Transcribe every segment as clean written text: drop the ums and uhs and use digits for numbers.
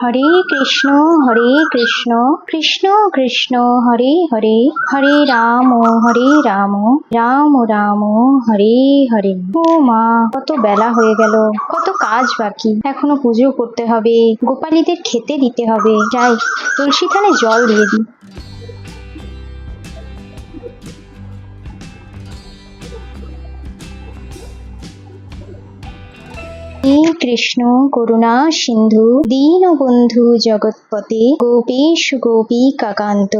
হরে কৃষ্ণ কৃষ্ণ কৃষ্ণ হরে হরে, হরে রাম রাম রাম হরে হরে। ও মা, কত বেলা হয়ে গেল, কত কাজ বাকি। এখনো পুজো করতে হবে, গোপালীদের খেতে দিতে হবে। যাই, তুলসী থানে জল দিয়ে দিই। হে কৃষ্ণ করুণা সিন্ধু দীনবন্ধু জগৎপতে গোপীশ গোপিকা কান্ত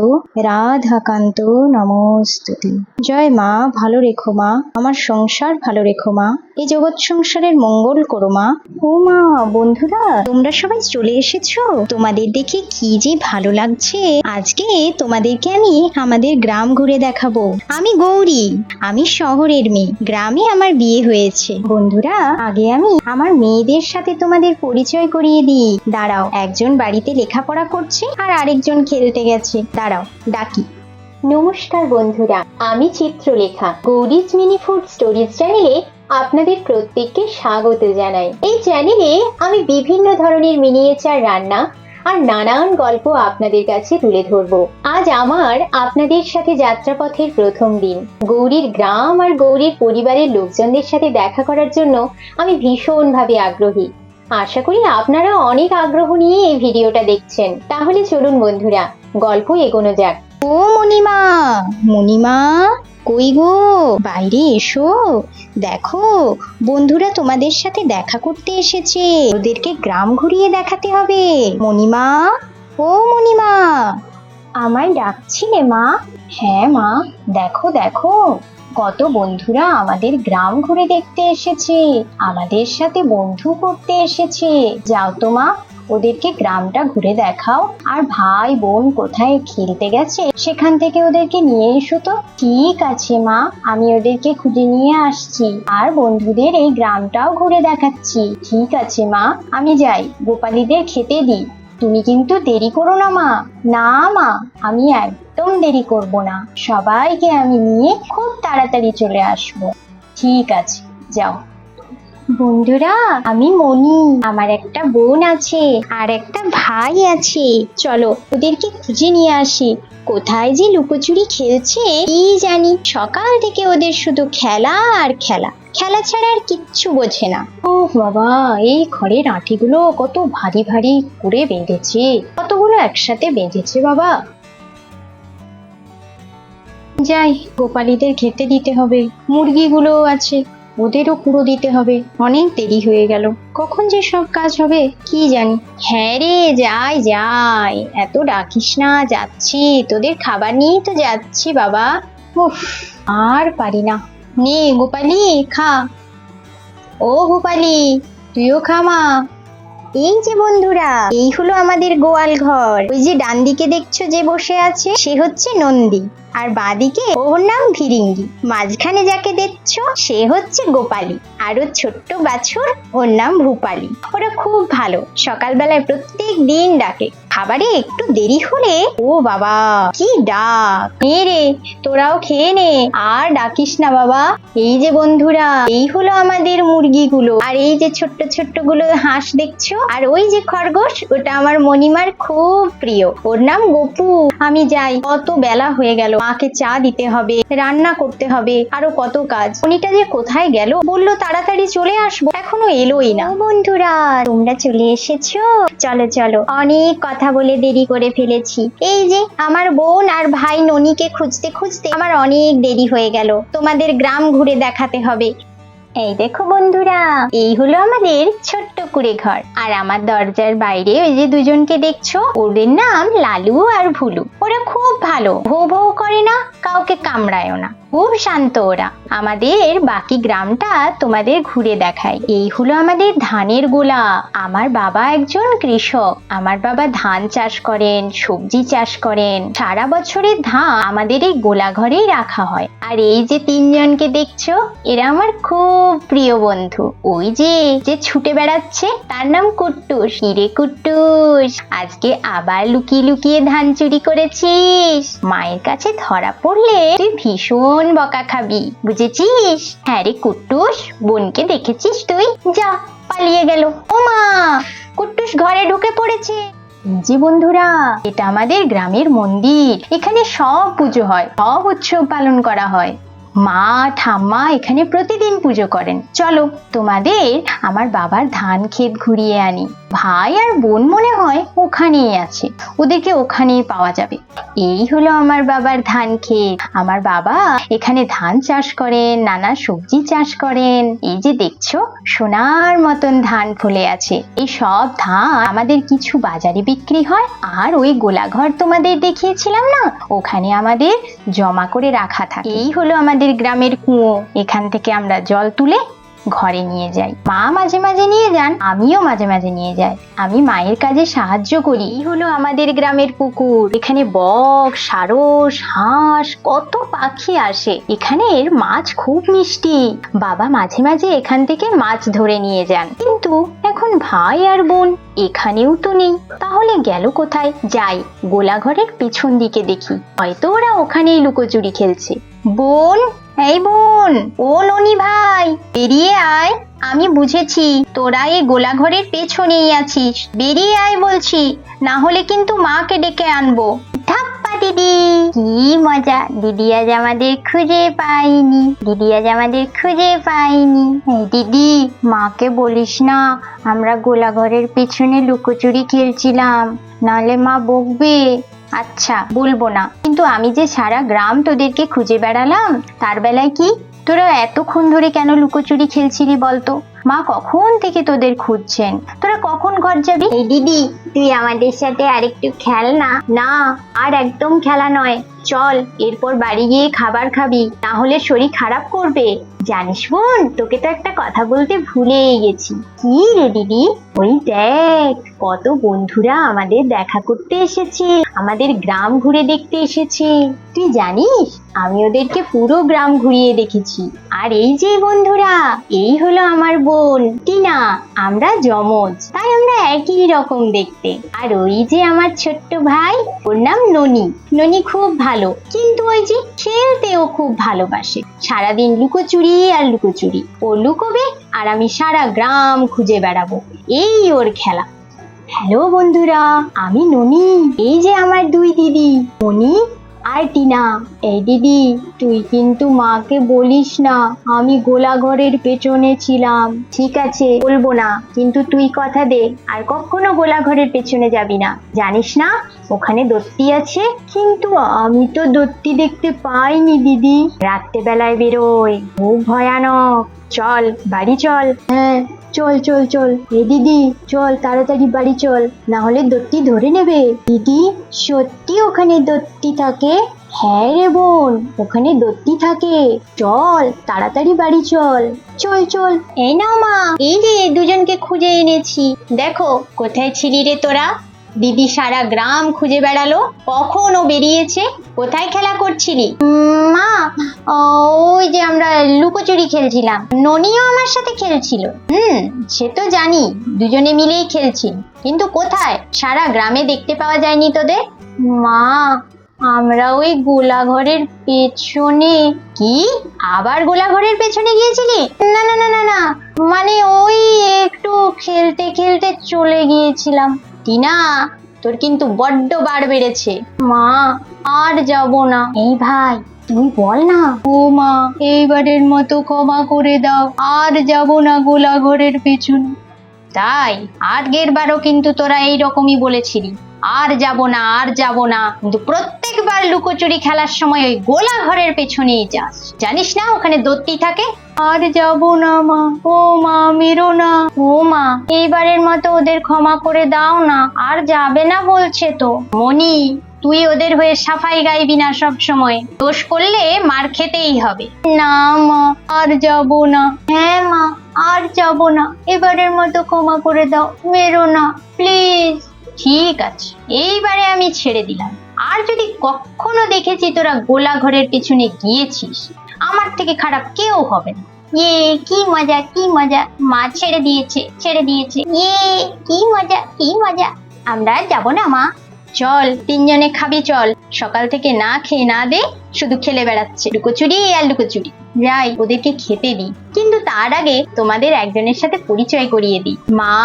রাধাকান্ত নমস্তুতে। জয় মা, ভালো রেখো মা, আমার সংসার ভালো রেখো মা, এই জগৎ সংসারের মঙ্গল করো মা। ও মা, বন্ধুরা তোমরা সবাই চলে এসেছো। তোমাদের দেখে কি যে ভালো লাগছে। আজকে তোমাদেরকে আমি আমাদের গ্রাম ঘুরে দেখাবো। আমি গৌরী, আমি শহরের মেয়ে, গ্রামে আমার বিয়ে হয়েছে। বন্ধুরা, আগে আমি আমার মেয়েদের সাথে তোমাদের পরিচয় করিয়ে দিই। দাঁড়াও, একজন বাড়িতে লেখাপড়া করছে আর আরেকজন খেলতে গেছে। দাঁড়াও, ডাকি। নমস্কার বন্ধুরা, আমি চিত্রলেখা। গৌরীজ মিনি ফুড স্টোরিজ চ্যানেলে আপনাদের প্রত্যেককে স্বাগত জানাই। এই চ্যানেলে আমি বিভিন্ন ধরনের মিনিয়েচার রান্না আর নানান গল্প আপনাদের কাছে তুলে ধরবো। আজ আমার আপনাদের সাথে যাত্রাপথের প্রথম দিন। গৌরীর গ্রাম আর গৌরীর পরিবারের লোকজনদের সাথে দেখা করার জন্য আমি ভীষণভাবে আগ্রহী। আশা করি আপনারা অনেক আগ্রহ নিয়ে এই ভিডিওটা দেখছেন। তাহলে চলুন বন্ধুরা, গল্প এগোনো যাক। ও মণিমা, মণিমা কই গো, বাইরে এসো। দেখো, বন্ধুরা তোমাদের সাথে দেখা করতে এসেছে। ওদেরকে গ্রাম ঘুরিয়ে দেখাতে হবে। মণিমা, ও মণিমা, আমায় ডাকছিলে মা? হ্যাঁ মা, দেখো দেখো, কত বন্ধুরা আমাদের গ্রাম ঘুরে দেখতে এসেছে, আমাদের সাথে বন্ধু করতে এসেছে। যাও তো মা, ওদেরকে গ্রামটা ঘুরে দেখাও। আর ভাই বোন কোথায় খেলতে গেছে সেখান থেকে ওদেরকে নিয়ে এসো তো। ঠিক আছে মা, আমি ওদেরকে খুঁজে নিয়ে আসছি আর বন্ধুদের এই গ্রামটাও ঘুরে দেখাচ্ছি। ঠিক আছে মা, আমি যাই, গোপালীদের খেতে দিই। তুমি কিন্তু দেরি করো না মা। না মা, আমি একদম দেরি করব না, সবাইকে আমি নিয়ে খুব তাড়াতাড়ি চলে আসবো। ঠিক আছে, যাও। বন্ধুরা, আমি মনি, আমার একটা বোন আছে আর একটা ভাই আছে। চলো ওদেরকে খুঁজে নিয়ে আসি। কোথায় যে লুকোচুরি খেলছে কি জানি, সকাল থেকে ওদের শুধু খেলা আর খেলা, খেলা ছাড়া আর কিচ্ছু বোঝে না। ও বাবা, এই খড়ের আঁটিগুলো কত ভারী ভারী করে বেঁধেছে, কতগুলো একসাথে বেঁধেছে বাবা। যাই, গোপালীদের খেতে দিতে হবে, মুরগিগুলো আছে ওদেরও পুরো দিতে হবে। অনেক দেরি হয়ে গেল, কখন যে সব কাজ হবে কি জানি। হ্যাঁ রে, যাই যাই, এত ডাকিস না, যাচ্ছি, তোদের খাবার নিয়েই তো যাচ্ছি বাবা। উফ, আর পারি না। নে গোপালি, খা। ও গোপালি, তুইও খা মা। এই যে বন্ধুরা, এই হলো আমাদের গোয়াল ঘর। ওই যে ডান দিকে দেখছো যে বসে আছে, সে হচ্ছে নন্দী, আর বাঁদিকে ওর নাম ভিরিঙ্গি। মাঝখানে যাকে দেখছো সে হচ্ছে গোপালী, আর ওর ছোট্ট বাছুর, ওর নাম ভূপালী। ওরা খুব ভালো, সকালবেলায় প্রত্যেক দিন ডাকে। খাবারে একটু দেরি হলে ও বাবা কি ডাক। নে রে, তোরাও খেয়ে নে, আর ডাকিস না বাবা। এই যে বন্ধুরা, এই হলো আমাদের মুরগিগুলো, আর এই যে ছোট্ট ছোট্ট গুলো হাঁস দেখছো, আর ওই যে খরগোশ, ওটা আমার মণিমার খুব প্রিয়, ওর নাম গপু। আমি যাই, কত বেলা হয়ে গেল, মাকে চা দিতে হবে, রান্না করতে হবে, আরো কত কাজ। মনিটা যে কোথায় গেল, বললো তাড়াতাড়ি চলে আসবো, এখনো এলোই না। বন্ধুরা, তোমরা চলে এসেছো, চলো চলো, অনেক কথা বলে দেরি করে ফেলেছি। এই যে আমার বোন আর ভাই ননিকে খুঁজতে খুঁজতে আমার অনেক দেরি হয়ে গেল। তোমাদের গ্রাম ঘুরে দেখাতে হবে। এই দেখো বন্ধুরা, এই হলো আমাদের ছোট্ট কুড়ে ঘর, আর আমার দরজার বাইরে ওই যে দুজনকে দেখছো, ওদের নাম লালু আর ভুলু। ওরা খুব ভালো, ভৌ ভৌ করে না, কাউকে কামড়ায়ও না, খুব শান্ত ওরা। আমাদের বাকি গ্রামটা তোমাদের ঘুরে দেখাই। এই হলো আমাদের ধানের গোলা। আমার বাবা একজন কৃষক, আমার বাবা ধান চাষ করেন, সবজি চাষ করেন। সারা বছরের ধান আমাদের এই গোলা ঘরেই রাখা হয়। আর এই যে তিনজনকে দেখছো, এরা আমার খুব প্রিয় বন্ধু। ওই যে যে ছুটে বেড়াচ্ছে, তার নাম কুট্টুস। হিরে কুট্টুস, আজকে আবার লুকিয়ে লুকিয়ে ধান চুরি করেছিস? মায়ের কাছে ধরা পড়লে তুই ভীষণ বকা খাবি, বুঝেছিস? হ্যাঁ রে কুট্টুস, বোনকে দেখেছিস তুই? যা, পালিয়ে গেল। ও মা, কুট্টুস ঘরে ঢুকে পড়েছে। এই যে বন্ধুরা, এটা আমাদের গ্রামের মন্দির। এখানে সব পুজো হয়, সব উৎসব পালন করা হয়। মা ঠাম্মা এখানে প্রতিদিন পুজো করেন। চলো তোমাদের আমার বাবার ধান ক্ষেত ঘুরিয়ে আনি। ভাই আর বোন মনে হয় ওখানেই আছে, ওদেরকে ওখানেই পাওয়া যাবে। এই হলো আমার বাবার ধান ক্ষেত। আমার বাবা এখানে ধান চাষ করেন, নানা সবজি চাষ করেন। এই যে দেখছো, সোনার মতন ধান ফলে আছে। এই সব ধান আমাদের কিছু বাজারে বিক্রি হয়, আর ওই গোলাঘর তোমাদের দেখিয়েছিলাম না, ওখানে আমাদের জমা করে রাখা থাকে। এই হলো আমাদের গ্রামের কুয়ো। এখান থেকে আমরা জল তুলে ঘরে নিয়ে যাই। মা মাঝে মাঝে নিয়ে যান, আমিও মাঝে মাঝে নিয়ে যাই। আমি মায়ের কাজে সাহায্য করি। এই হলো আমাদের গ্রামের পুকুর। এখানে বক, সারস, হাঁস, কত পাখি আসে। এখানের মাছ খুব মিষ্টি। বাবা মাঝে মাঝে এখান থেকে মাছ ধরে নিয়ে যান। কিন্তু এখন ভাই আর বোন এখানেও তো নেই, তাহলে গেল কোথায়? যাই, গোলাঘরের পেছন দিকে দেখি, হয়তো ওরা ওখানেই লুকোচুরি খেলছে। বোন, এই বোন, ও ননি ভাই, বেরিয়ে আয়। আমি বুঝেছি তোরা এই গোলাঘরের পেছনেই আছিস। বেরিয়ে আয় বলছি, না হলে কিন্তু মাকে ডেকে আনবো। ধাপ্পা দিদি, কি মজা! দিদি আজ আমাদের খুঁজে পাইনি, দিদি আজ আমাদের খুঁজে পাইনি। এই দিদি, মাকে বলিস না আমরা গোলাঘরের পেছনে লুকোচুরি খেলছিলাম, নাহলে মা বকবে। আচ্ছা, বলবো না, কিন্তু আমি যে সারা গ্রাম তোদেরকে খুঁজে বেড়ালাম, তার বেলায় কি তোরা এতক্ষণ ধরে কেন লুকোচুরি খেলছিলি বলতো? মা কখন থেকে তোদের খুঁজছেন। তোরা কখন ঘর যাবি? এই দিদি, তুই আমাদের সাথে আরেকটু খেল না। না, আর একদম খেলা নয়। চল, এরপর বাড়ি গিয়ে খাবার খাবি, না হলে শরীর খারাপ করবে। জানিস বোন, তোকে তো একটা কথা বলতে ভুলেই গেছি। কি রে দিদি? ওই দেখ, কত বন্ধুরা আমাদের দেখা করতে এসেছে, আমাদের গ্রাম ঘুরে দেখতে এসেছে। তুই জানিস, আমি ওদেরকে পুরো গ্রাম ঘুরিয়ে দেখেছি। আর এই যে বন্ধুরা, এই হলো আমার বোন টিনা। আমরা যমজ, তাই আমরা একই রকম দেখতে। আর ওই যে আমার ছোট্ট ভাই, ওর নাম ননি। ননি খুব ভালো, কিন্তু ওই যে খেলতেও খুব ভালোবাসে। সারাদিন লুকোচুরি আর লুকোচুরি। ও লুকোবে আর আমি সারা গ্রাম খুঁজে বেড়াবো, এই ওর খেলা। হ্যালো বন্ধুরা, আমি ননি। এই যে আমার দুই দিদি, ননি আর টিনা। এই দিদি, তুই কিন্তু মাকে বলিস না আমি গোলাঘরের পেছনে ছিলাম। ঠিক আছে, বলবো না, কিন্তু তুই কথা দে আর কখনো গোলাঘরের পেছনে যাবি না। জানিস না ওখানে দত্তি আছে? কিন্তু আমি তো দত্তি দেখতে পাইনি দিদি। রাত্রেবেলায় বেরোয়, খুব ভয়ানক। চল বাড়ি চল। হ্যাঁ চল চল চল। এ দিদি, চল তাড়াতাড়ি বাড়ি চল, না হলে দত্তি ধরে নেবে। দিদি, সত্যি ওখানে দত্তি থাকে? হ্যাঁ রে বোন, ওখানে দত্তি থাকে। চল তাড়াতাড়ি বাড়ি চল। চল চল। এই নাও মা, এই যে দুজনকে খুঁজে এনেছি। দেখো কোথায় ছিলি রে তোরা? দিদি সারা গ্রাম খুঁজে বেড়ালো, কখনো বেরিয়েছে? কোথায় খেলা করছিলি? মা, ওই যে আমরা লুকোচুরি খেলছিলাম। ননিও আমার সাথে খেলছিল। সে তো জানি, দুজনে মিলেই খেলছি, কিন্তু কোথায়? সারা গ্রামে দেখতে পাওয়া যায়নি তোদের। মা, আমরা ওই গোলাঘরের পেছনে। কি, আবার গোলাঘরের পেছনে গিয়েছিলি? না না না না না, মানে ওই একটু খেলতে খেলতে চলে গিয়েছিলাম। টিনা, তোর কিন্তু বড্ড বার বেড়েছে। মা, আর যাব না। এই ভাই, তুই বল না। ও মা, এইবারের মতো ক্ষমা করে দাও, আর যাব না গোলাঘরের পেছনে। তাই আগের বারও কিন্তু তোরা এইরকমই বলেছিলি, আর যাব না আর যাব না, কিন্তু প্রত্যেকবার লুকোচুরি খেলার সময় ওই গোলা ঘরের পেছনেই যাস। জানিস না ওখানে দত্তি থাকে? আর যাব না মা। ও মা, মেরো না। ও মা, এইবারের মতো ওদের ক্ষমা করে দাও না, আর যাবে না বলছে তো। মনি, তুই ওদের হয়ে সাফাই গাইবি না সব সময়, দোষ করলে মার খেতেই হবে। না মা, আর যাব না। হ্যাঁ মা, আর যাব না, এবারের মতো ক্ষমা করে দাও, মেরো না প্লিজ। ঠিক আছে, এইবারে আমি ছেড়ে দিলাম। আর যদি কখনো দেখেছি তোরা গোলা ঘরের পিছনে গিয়েছিস, আমার থেকে খারাপ কেউ হবে না। ইয়ে, কি মজা কি মজা, মা ছেড়ে দিয়েছে ছেড়ে দিয়েছে। ইয়ে, কি মজা কি মজা। আমরা যাব না মা। চল, তিনজনে খাবি চল। সকাল থেকে না খেয়ে না দে শুধু খেলে বেড়াচ্ছে, লুকোচুরি আর লুকোচুরি। যাই, ওদেরকে খেতে দিই, কিন্তু তার আগে তোমাদের একজনের সাথে পরিচয় করিয়ে দিই। মা,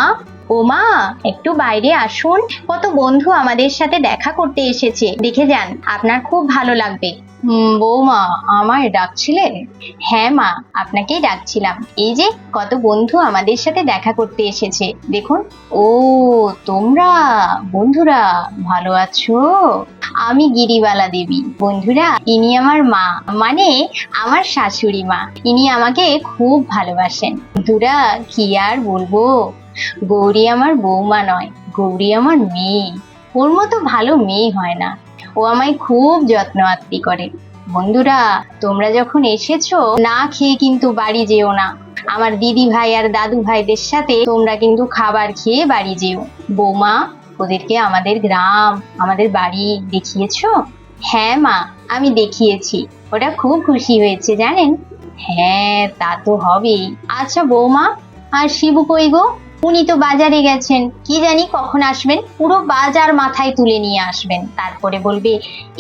ও মা, একটু বাইরে আসুন, কত বন্ধু আমাদের সাথে দেখা করতে এসেছে, দেখে যান, আপনার খুব ভালো লাগবে। বৌমা, আমায় ডাকছিলে? হ্যাঁ মা, আপনাকেই ডাকছিলাম। এই যে কত বন্ধু আমাদের সাথে দেখা করতে এসেছে, দেখুন। ও, তোমরা বন্ধুরা ভালো আছো? আমি গিরিবালা দেবী। বন্ধুরা, ইনি আমার মা, মানে আমার শাশুড়ি মা। ইনি আমাকে খুব ভালোবাসেন। বন্ধুরা, কি আর বলবো, গৌরী আমার বৌমা নয়, গৌরী আমার মেয়ে। ওর মতো ভালো মেয়ে হয় না। ও আমায় খুব যত্ন আত্তি করে। বন্ধুরা, তোমরা যখন এসেছো, না খেয়ে কিন্তু বাড়ি যেও না। আমার দিদি ভাই আর দাদু ভাইদের সাথে তোমরা কিন্তু খাবার খেয়ে বাড়ি যেও। বৌমা, ওদেরকে আমাদের গ্রাম, আমাদের বাড়ি দেখিয়েছো? হ্যাঁ মা, আমি দেখিয়েছি। ওটা খুব খুশি হয়েছে জানেন। হ্যাঁ, তা তো হবেই। আচ্ছা বৌমা, আর শিবু কই গো? উনি তো বাজারে গেছেন, কি জানি কখন আসবেন। পুরো বাজার মাথায় তুলে নিয়ে আসবেন, তারপরে বলবে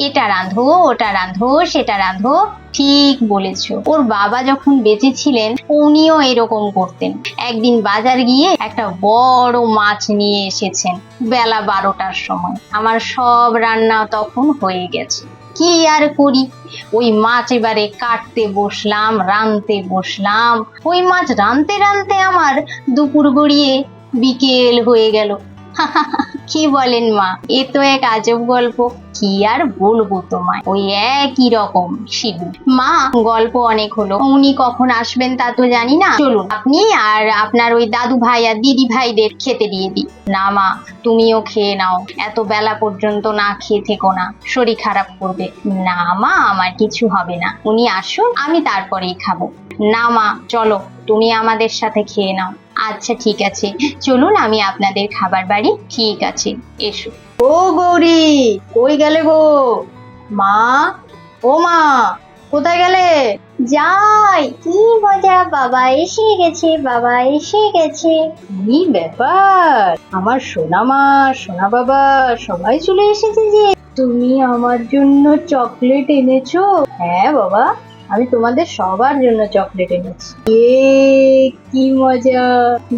এটা রাঁধো, ওটা রাঁধো, সেটা রাঁধো। ঠিক বলেছো, ওর বাবা যখন বেঁচে ছিলেন উনিও এরকম করতেন। একদিন বাজার গিয়ে একটা বড় মাছ নিয়ে এসেছেন বেলা 12টার সময়। আমার সব রান্না তখন হয়ে গেছে। কি আর করি, ওই মাছ এবারে কাটতে বসলাম, রাঁধতে বসলাম। ওই মাছ রাঁধতে রাঁধতে আমার দুপুর গড়িয়ে বিকেল হয়ে গেল। কি বলেন মা, এ তো এক আজব গল্প। কি আর বলবো তোমায়, ওই একই রকম শিবু। মা, গল্প অনেক হলো, উনি কখন আসবেন তা তো জানি না। চলুন, আপনি আর আপনার ওই দাদু ভাই আর দিদি ভাইদের খেতে দিয়ে দিই। না মা, তুমিও খেয়ে নাও, এত বেলা পর্যন্ত না খেয়ে থেকো না, শরীর খারাপ করবে। না মা, আমার কিছু হবে না, উনি আসুন, আমি তারপরেই খাবো। না মা, চলো, তুমি আমাদের সাথে খেয়ে নাও। আচ্ছা ঠিক আছে, চলুন, আমি আপনাদের খাবার বাড়ি। ঠিক আছে, এসো। ও গৌরী, কই গেলে গো? মা, ও মা, কোথায় গেলে? যাই, কি মজা, বাবা এসে গেছে, বাবা এসে গেছে। কি ব্যাপার, আমার সোনা মা, সোনা বাবা সবাই চলে এসেছে যে। তুমি আমার জন্য চকলেট এনেছো? হ্যাঁ বাবা, আমি তোমাদের সবার জন্য চকলেট এনেছি। কি মজা।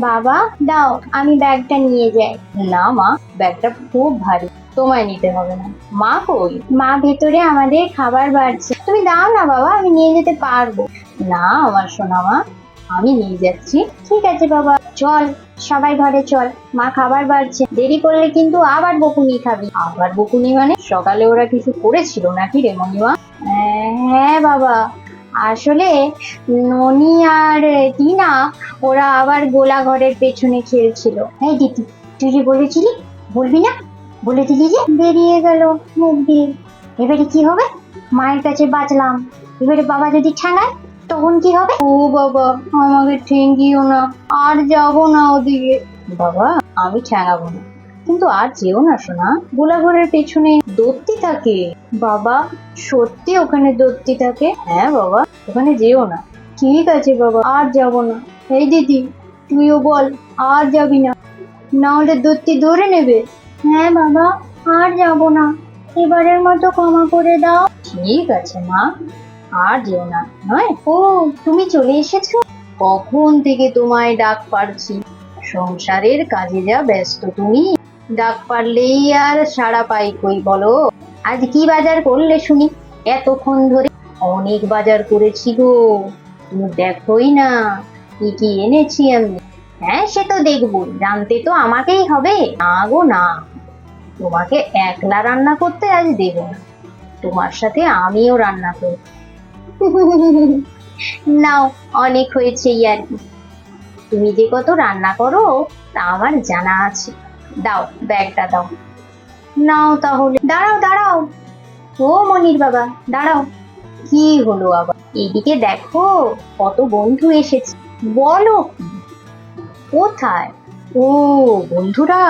বাবা দাও, আমি ব্যাগটা নিয়ে যাই। না মা, ব্যাগটা খুব ভারী, তোমায় নিতে হবে না। মা কই? মা ভেতরে আমাদের খাবার বাড়ছে, তুমি দাও না বাবা, আমি নিয়ে যেতে পারবো। না আমার সোনা মা, আমি নিয়ে যাচ্ছি। ঠিক আছে বাবা, চল সবাই ঘরে চল, মা খাবার বাড়ছে, দেরি করলে কিন্তু আবার বকুনি খাবি। আবার বকুনি মানে? সকালে ওরা কিছু করেছিল নাকি রে মণিমা? হ্যাঁ বাবা, আসলে ননি আর টিনা ওরা আবার গোলা ঘরের পেছনে খেলছিল। এই দিদি, তুই যে বলেছিলি, বলবি না, বলে দিলি যে, বেরিয়ে গেল মুখ দিয়ে। এবারে কি হবে? মায়ের কাছে বাঁচলাম, এবারে বাবা যদি ঠ্যাঙায় তখন কি হবে? ও বাবা, আমাকে ঠেঙ্গিও না, আর যাবো না ওদিকে। বাবা, আমি ঠ্যাঙাবো না, কিন্তু আর যেও না সোনা, গোলাঘরের পেছনে দত্তি থাকে। বাবা, সত্যি ওখানে দত্তি থাকে? হ্যাঁ বাবা, ওখানে যেও না। ঠিক আছে বাবা, আর যাবো না। এই দিদি, তুইও বল, আর যাবি না, না হলে দত্তি ধরে নেবে। হ্যাঁ বাবা, আর যাব না, এবারের মতো ক্ষমা করে দাও। ঠিক আছে মা, আর যেও না, নয়? ও, তুমি চলে এসেছো? কখন থেকে তোমায় ডাক পারছি, সংসারের কাজে যা ব্যস্ত তুমি, ডাক পারলেই আর সাড়া পাই কই বলো। আজ কি বাজার করলে শুনি এতক্ষণ ধরে? অনেক বাজার করেছি গো, তুমি দেখোই না কি কি এনেছি আমি। হ্যাঁ, সে তো দেখবই, জানতে তো আমাকেই হবে। না গো না, তোমাকে একলা রান্না করতে আজ দেব না, তোমার সাথে আমিও রান্না করব। নাও, অনেক হয়েছে আর কি। তুমি যে কত রান্না করো তা আমার জানা আছে। দাও, ব্যাগটা দাও। নাও তাহলে। দাঁড়াও দাঁড়াও, ও মনির বাবা, দাঁড়াও। কি হলো আবার? এদিকে দেখো, কত বন্ধু এসেছে। বলো কি? কোথায়? ও বন্ধুরা,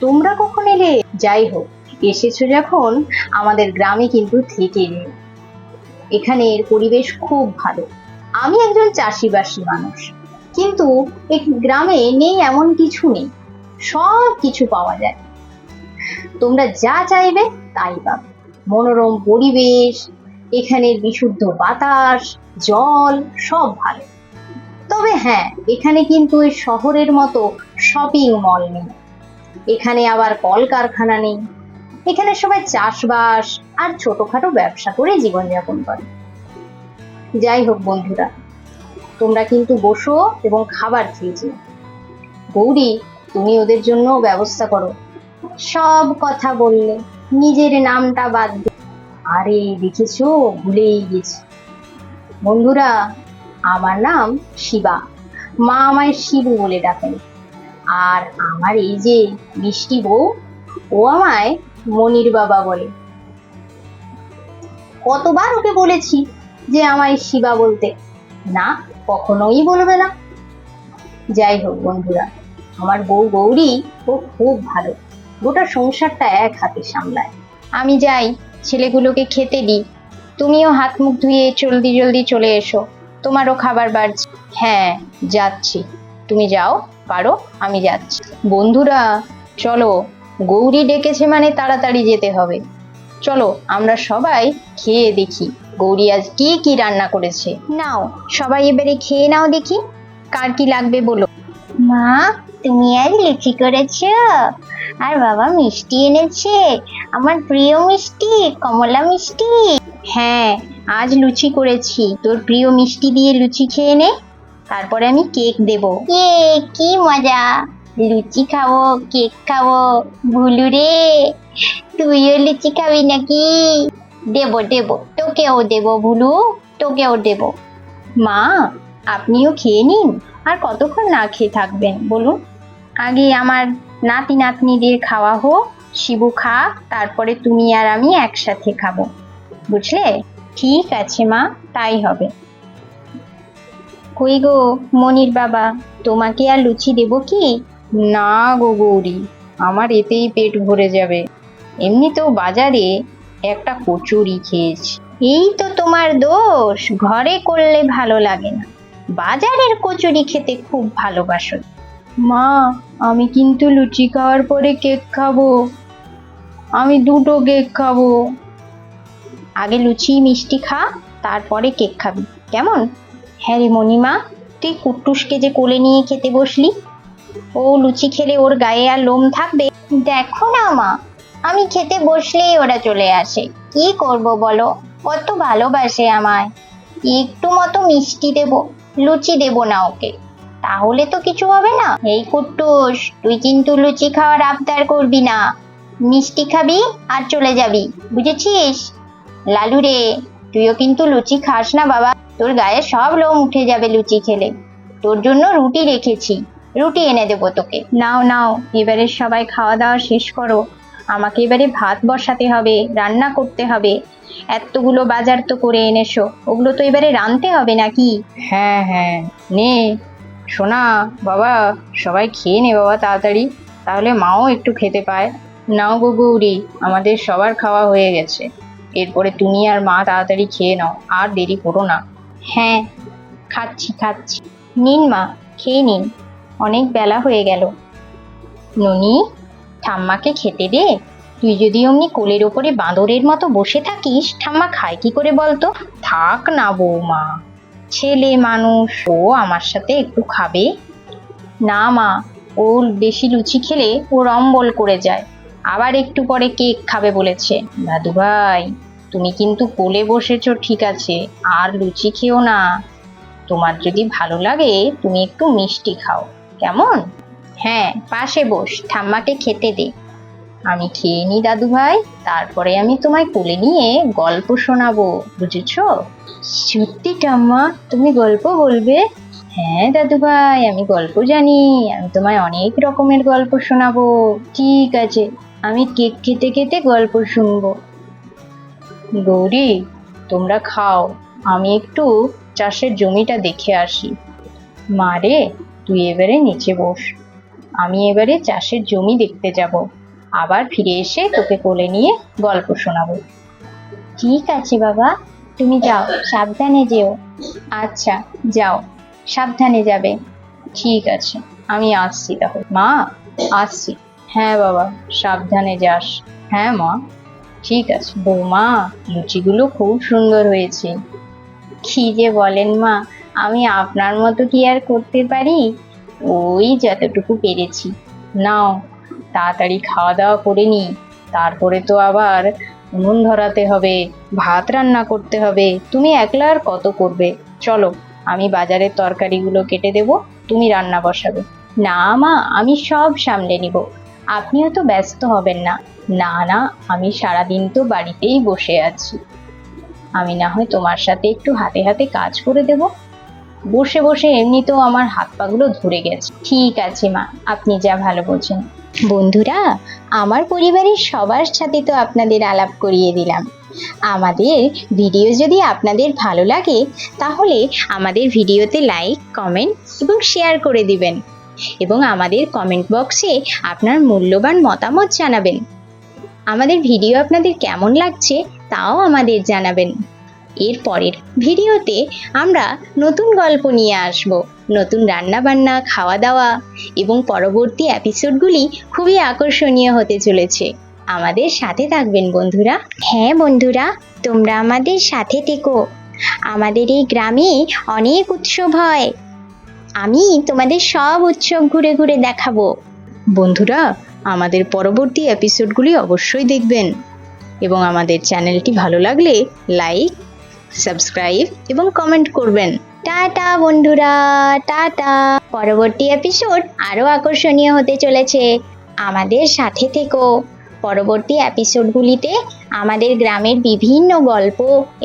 তোমরা কখন এলে? যাই হোক, এসেছো যখন, আমাদের গ্রামে কিন্তু থেকে নিও। এখানের পরিবেশ খুব ভালো। আমি একজন চাষিবাসী মানুষ, কিন্তু এই গ্রামে নেই এমন কিছু নেই, সব কিছু পাওয়া যায়। তোমরা যা চাইবে তাই পাবে। মনোরম পরিবেশ, এখানের বিশুদ্ধ বাতাস, জল সব ভালো। তবে তবে হ্যাঁ, এখানে কিন্তু ওই শহরের মতো শপিং মল নেই, এখানে আবার কলকারখানা নেই, এখানে সবাই চাষবাস আর ছোটখাটো ব্যবসা করে জীবনযাপন করে। যাই হোক বন্ধুরা, তোমরা কিন্তু বসো এবং খাবার খেয়েছো। গৌরী, তুমি ওদের জন্য ব্যবস্থা করো। সব কথা বললে, নিজের নামটা বাদ দিয়ে। আরে দেখেছো, ভুলেই গেছি বন্ধুরা, আমার নাম শিবা, মা আমায় শিবু বলে ডাকেন। আর আমার এই যে মিষ্টি বউ, ও আমায় মনির বাবা বলে। কতবার ওকে বলেছি যে আমায় শিবা বলতে, না, কখনোই বলবে না। যাই হোক বন্ধুরা, আমার বউ গৌরী ও খুব ভালো, গোটা সংসারটা এক হাতে সামলায়। আমি যাই, ছেলেগুলোকে খেতে দিই। তুমিও হাত মুখ ধুয়ে জলদি জলদি চলে এসো, তোমারও খাবার বাড়ছে। হ্যাঁ, যাচ্ছি, তুমি যাও, পারো, আমি যাচ্ছি। বন্ধুরা চলো, গৌরী ডেকেছে মানে তাড়াতাড়ি যেতে হবে। চলো আমরা সবাই খেয়ে দেখি গৌরী আজ কি কি রান্না করেছে। নাও সবাই এবারে খেয়ে নাও দেখি, কার কি লাগবে বলো। মা, তুমি আজ লুচি করেছো, আর বাবা মিষ্টি এনেছে, আমার প্রিয় মিষ্টি, কমলা মিষ্টি। হ্যাঁ, আজ লুচি করেছি, তোর প্রিয় মিষ্টি দিয়ে লুচি খেয়ে নে, তারপরে আমি কেক দেব। কি মজা, লুচি খাবো, কেক খাবো। ভুলু রে, তুইও লুচি খাবি নাকি? দেব দেব, তোকেও দেব ভুলু, তোকেও দেব। মা, আপনিও খেয়ে নিন, আর কতক্ষণ না খেয়ে থাকবেন বলুন? আগে আমার নাতি নাতনিদের খাওয়া হোক, শিবু খা, তারপরে তুমি আর আমি একসাথে খাবো, বুঝলে? ঠিক আছে মা, তাই হবে। কই গো মনির বাবা, তোমাকে আর লুচি দেবো কি? না গো গৌরী, আমার এতেই পেট ভরে যাবে, এমনিতেও বাজারে একটা কচুরি খেয়েছি। এই তো তোমার দোষ, ঘরে করলে ভালো লাগে না, বাজারের কচুরি খেতে খুব ভালোবাসো। মা, আমি কিন্তু লুচি খাওয়ার পরে কেক খাবো, আমি দুটো কেক খাবো। আগে লুচি মিষ্টি খা, তারপরে কেক খাবি, কেমন? হ্যাঁ রে মণিমা, তুই কুট্টুসকে যে কোলে নিয়ে খেতে বসলি, ও লুচি খেলে ওর গায়ে আর লোম থাকবে? দেখো না মা, আমি খেতে বসলেই ওরা চলে আসে, কি করব বলো, কত ভালোবাসে আমায়। একটু মতো মিষ্টি দেব, লুচি দেব না ওকে, তাহলে তো কিছু হবে না। এই কুট্টুস, তুই কিন্তু লুচি খাওয়ার আবদার করবি না, মিষ্টি খাবি আর চলে যাবি, বুঝেছিস? লালু রে, তুইও কিন্তু লুচি খাস না বাবা, তোর গায়ে সব লোম উঠে যাবে লুচি খেলে। তোর জন্য রুটি রেখেছি, রুটি এনে দেবো তোকে। নাও নাও, এবারে সবাই খাওয়া দাওয়া শেষ করো, আমাকে এবারে ভাত বসাতে হবে, রান্না করতে হবে। এতগুলো বাজার তো করে এনেছো, ওগুলো তো এবারে রাঁধতে হবে নাকি? হ্যাঁ হ্যাঁ, নে সোনা, বাবা সবাই খেয়ে নে বাবা তাড়াতাড়ি, তাহলে মাও একটু খেতে পায়। নাও গো গৌরী, আমাদের সবার খাওয়া হয়ে গেছে, এরপরে তুমি আর মা তাড়াতাড়ি খেয়ে নাও, আর দেরি করো না। হ্যাঁ, খাচ্ছি খাচ্ছি, নিন মা, খেয়ে নিন, অনেক বেলা হয়ে গেল। ননি, ঠাম্মাকে খেতে দে, তুই যদি অমনি কোলের ওপরে বাঁদরের মতো বসে থাকিস, ঠাম্মা খায় কি করে বলতো? থাক না বৌমা, ছেলে মানুষ, ও আমার সাথে একটু খাবে। না মা, ও বেশি লুচি খেলে ওর অম্বল করে যায়, আবার একটু পরে কেক খাবে বলেছে। দাদু ভাই, তুমি কিন্তু কোলে বসেছো ঠিক আছে, আর লুচি খেও না, তোমার যদি ভালো লাগে তুমি একটু মিষ্টি খাও, কেমন? হ্যাঁ, পাশে বস, ঠাম্মাকে খেতে দে। আমি খেয়ে নি দাদু ভাই, তারপরে আমি তোমায় কোলে নিয়ে গল্প শোনাবো, বুঝেছো? সত্যি ঠাম্মা, তুমি গল্প বলবে? হ্যাঁ দাদু ভাই, আমি গল্প জানি, আমি তোমায় অনেক রকমের গল্প শোনাবো। ঠিক আছে, আমি কেক খেতে খেতে গল্প শুনবো। গৌরী, তোমরা খাও, আমি একটু চাষের জমিটা দেখে আসি। মা রে, তুই এবারে নিচে বস, আমি এবারে চাষের জমি দেখতে যাব, আবার ফিরে এসে তোকে কোলে নিয়ে গল্প শোনাবো। ঠিক আছে বাবা, তুমি যাও, সাবধানে যেও। আচ্ছা, যাও, সাবধানে যাবে। ঠিক আছে, আমি আসছি তাহলে। মা, আসছি। হ্যাঁ বাবা, সাবধানে যাস। হ্যাঁ মা, ঠিক আছে। বৌমা, লুচিগুলো খুব সুন্দর হয়েছে। কি যে বলেন মা, আমি আপনার মতো কি আর করতে পারি? ওই যতটুকু পেরেছি। নাও, তাড়াতাড়ি খাওয়া দাওয়া করে নি, তারপরে তো আবার উনুন ধরাতে হবে, ভাত রান্না করতে হবে। তুমি একলা আর কত করবে? চলো, আমি বাজারের তরকারিগুলো কেটে দেবো, তুমি রান্না বসাবে। না মা, আমি সব সামলে নিব, আপনিও তো ব্যস্ত হবেন না। না না, আমি সারাদিন তো বাড়িতেই বসে আছি, আমি না হয় তোমার সাথে একটু হাতে হাতে কাজ করে দেব। বসে বসে এমনিতেও আমার হাত পাগুলো ধরে গেছে। ঠিক আছে মা, আপনি যা ভালো বোঝেন। বন্ধুরা, আমার পরিবারের সবার সাথে তো আপনাদের আলাপ করিয়ে দিলাম। আমাদের ভিডিও যদি আপনাদের ভালো লাগে তাহলে আমাদের ভিডিওতে লাইক, কমেন্ট এবং শেয়ার করে দিবেন এবং আমাদের কমেন্ট বক্সে আপনার মূল্যবান মতামত জানাবেন। আমাদের ভিডিও আপনাদের কেমন লাগছে তাও আমাদের জানাবেন। এর পরের ভিডিওতে আমরা নতুন গল্প নিয়ে আসব, নতুন রান্না বান্না, খাওয়া দাওয়া এবং পরবর্তী এপিসোডগুলি খুবই আকর্ষণীয় হতে চলেছে। আমাদের সাথে থাকবেন বন্ধুরা। হ্যাঁ বন্ধুরা, তোমরা আমাদের সাথে থেকো। আমাদের এই গ্রামে অনেক উৎসব হয়, আমি তোমাদের সব উৎসব ঘুরে ঘুরে দেখাবো। বন্ধুরা, আমাদের পরবর্তী এপিসোডগুলি অবশ্যই দেখবেন এবং আমাদের চ্যানেলটি ভালো লাগলে লাইক, সাবস্ক্রাইব এবং কমেন্ট করবেন। টাটা বন্ধুরা, টাটা। পরবর্তী এপিসোড আরো আকর্ষণীয় হতে চলেছে, আমাদের সাথে থেকো। পরবর্তী এপিসোডগুলিতে আমাদের গ্রামের বিভিন্ন গল্প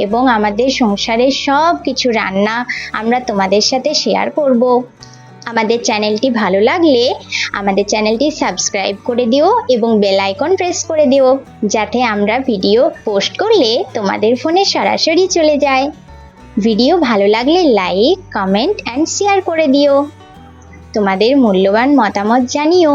এবং আমাদের সংসারের সব কিছু রান্না আমরা তোমাদের সাথে শেয়ার করব। আমাদের চ্যানেলটি ভালো লাগলে আমাদের চ্যানেলটি সাবস্ক্রাইব করে দিও এবং বেল আইকন প্রেস করে দিও, যাতে আমরা ভিডিও পোস্ট করলে তোমাদের ফোনে সরাসরি চলে যায়। ভিডিও ভালো লাগলে লাইক, কমেন্ট অ্যান্ড শেয়ার করে দিও। তোমাদের মূল্যবান মতামত জানিও।